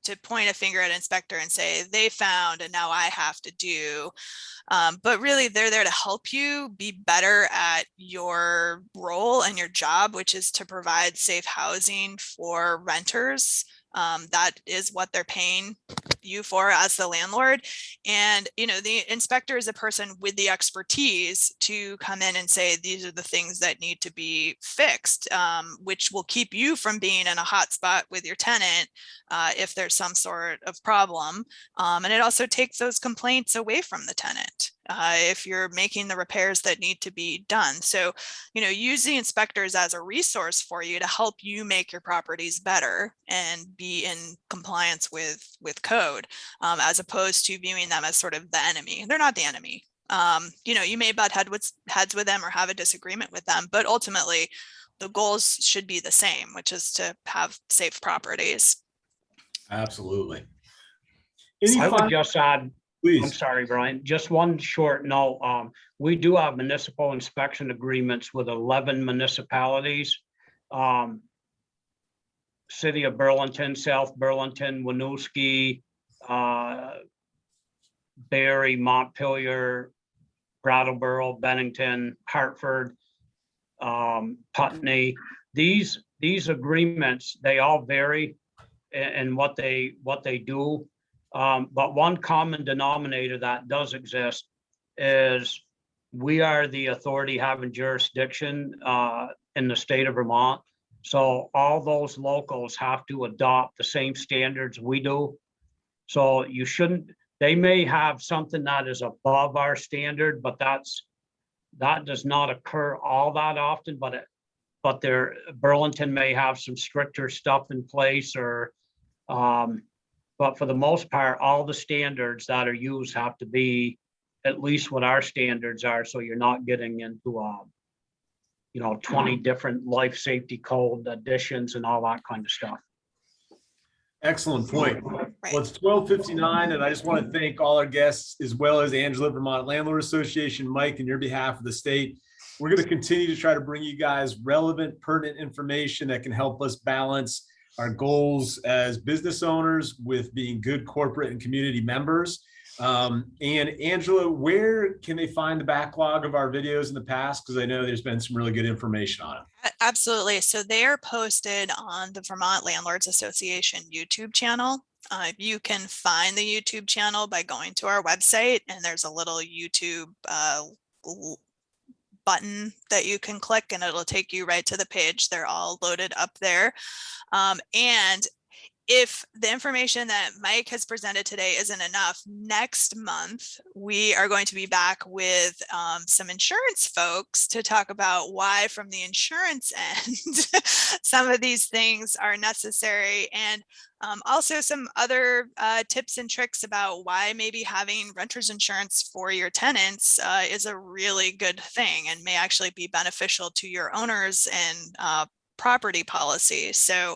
[SPEAKER 1] to point a finger at an inspector and say, they found and now I have to do. But really, they're there to help you be better at your role and your job, which is to provide safe housing for renters. That is what they're paying you for as the landlord. And, the inspector is a person with the expertise to come in and say, these are the things that need to be fixed, which will keep you from being in a hot spot with your tenant if there's some sort of problem. And it also takes those complaints away from the tenant if you're making the repairs that need to be done. So, use the inspectors as a resource for you to help you make your properties better and be in compliance with code, as opposed to viewing them as sort of the enemy. They're not the enemy. You may butt heads with them or have a disagreement with them, but ultimately the goals should be the same, which is to have safe properties.
[SPEAKER 2] Absolutely.
[SPEAKER 3] I would just add,
[SPEAKER 2] please.
[SPEAKER 3] I'm sorry, Brian, just one short note. We do have municipal inspection agreements with 11 municipalities. City of Burlington, South Burlington, Winooski, Barry, Montpelier, Brattleboro, Bennington, Hartford, Putney. These agreements, they all vary in what they do. But one common denominator that does exist is we are the authority having jurisdiction in the state of Vermont. So all those locals have to adopt the same standards we do. So they may have something that is above our standard, but that does not occur all that often, but Burlington may have some stricter stuff in place, but for the most part, all the standards that are used have to be at least what our standards are, so you're not getting into 20 different life safety code additions and all that kind of stuff.
[SPEAKER 2] Excellent point.
[SPEAKER 1] Right.
[SPEAKER 2] Well, it's 12:59, and I just want to thank all our guests, as well as Angela, Vermont Landlord Association, Mike, on your behalf of the state. We're going to continue to try to bring you guys relevant, pertinent information that can help us balance our goals as business owners with being good corporate and community members. And Angela, where can they find the backlog of our videos in the past? Because I know there's been some really good information on it.
[SPEAKER 1] Absolutely. So they are posted on the Vermont Landlords Association YouTube channel. You can find the YouTube channel by going to our website, and there's a little YouTube button that you can click, and it'll take you right to the page. They're all loaded up there. And if the information that Mike has presented today isn't enough, next month we are going to be back with some insurance folks to talk about why, from the insurance end, some of these things are necessary, and also some other tips and tricks about why maybe having renter's insurance for your tenants is a really good thing and may actually be beneficial to your owners and property policy. So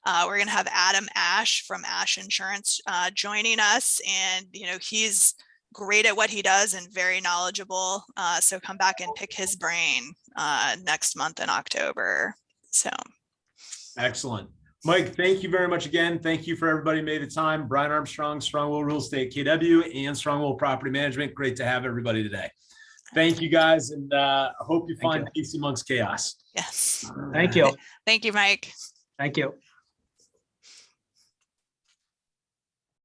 [SPEAKER 1] we're going to have Adam Ash from Ash Insurance joining us, and he's great at what he does and very knowledgeable. So come back and pick his brain next month in October. So
[SPEAKER 2] excellent. Mike, thank you very much again. Thank you for everybody who made the time. Brian Armstrong, Strongwell Real Estate KW, and Strongwell Property Management. Great to have everybody today. Thank you guys, and I hope you find peace amongst chaos.
[SPEAKER 1] Yes.
[SPEAKER 3] Thank you.
[SPEAKER 1] Thank you, Mike.
[SPEAKER 3] Thank you.